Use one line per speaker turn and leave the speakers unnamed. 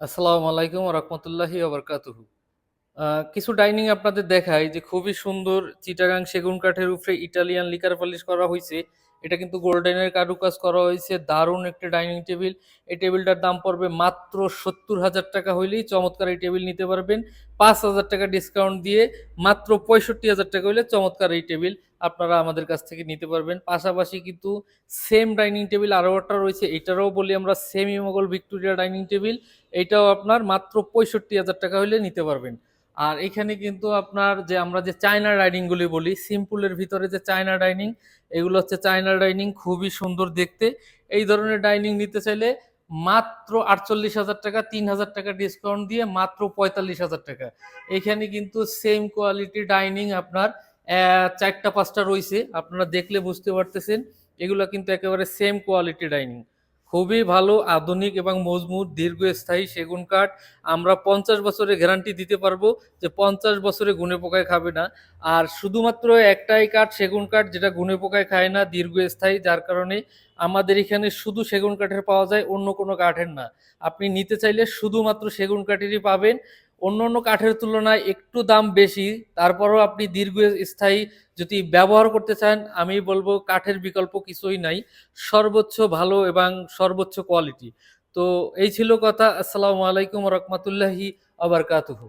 আসসালামু আলাইকুম ওয়া রাহমাতুল্লাহি ওয়া বারাকাতুহু। কিছু ডাইনিং আপনাদের দেখাই যে খুবই সুন্দর চিটাগাং সেগুন কাঠের উপরে ইটালিয়ান লিকার পলিশ করা হইছে। এটা কিন্তু গোল্ডেনের কারুকাজ করা হইছে। দারুণ একটা ডাইনিং টেবিল। এই টেবিলটার দাম পড়বে মাত্র ৳৭০,০০০ হইলেই চমৎকার এই টেবিল নিতে পারবেন। ৳৫,০০০ ডিসকাউন্ট দিয়ে মাত্র ৳৬৫,০০০ হইলে চমৎকার এই টেবিল আপনারা আমাদের কাছ থেকে নিতে পারবেন। পাশাপাশি কিন্তু সেম ডাইনিং টেবিল আরও একটা রয়েছে। এটারও বলি আমরা semi Mughal Victoria dining table. এইটাও আপনার মাত্র ৳৬৫,০০০ হইলে নিতে পারবেন। আর এখানে কিন্তু আপনার যে আমরা যে চায়না ডাইনিং গুলি বলি, সিম্পলের ভিতরে যে চায়না ডাইনিং, এগুলো হচ্ছে চায়না ডাইনিং, খুবই সুন্দর দেখতে। এই ধরনের ডাইনিং নিতে চাইলে মাত্র ৳৪৮,০০০, ৳৩,০০০ ডিসকাউন্ট দিয়ে মাত্র ৳৪৫,০০০। এখানে কিন্তু সেম কোয়ালিটি ডাইনিং আপনার ৪টা ৫টা রয়েছে, আপনারা দেখলে বুঝতে পারতেছেন। এগুলো কিন্তু একেবারে সেম কোয়ালিটি ডাইনিং, খুবই ভালো, আধুনিক এবং মজবুত দীর্ঘস্থায়ী সেগুন কাঠ। আমরা ৫০ বছরের গ্যারান্টি দিতে পারবো যে ৫০ বছরে গুনে পোকায় খাবে না। আর শুধুমাত্র একটাই কাঠ সেগুন কাঠ যেটা গুনে পোকায় খায় না, দীর্ঘস্থায়ী, যার কারণে আমাদের এখানে শুধু সেগুন কাঠের পাওয়া যায়, অন্য কোনো কাঠের না। আপনি নিতে চাইলে শুধুমাত্র সেগুন কাঠেরই পাবেন। অন্য অন্য কাঠের তুলনায় একটু দাম বেশি, তারপরও আপনি দীর্ঘস্থায়ী যদি ব্যবহার করতে চান, আমি বলবো কাঠের বিকল্প কিছুই নাই, সর্বোচ্চ ভালো এবং সর্বোচ্চ কোয়ালিটি। তো এই ছিল কথা। আসসালামু আলাইকুম রহমতুল্লাহি আবরকাতুহু।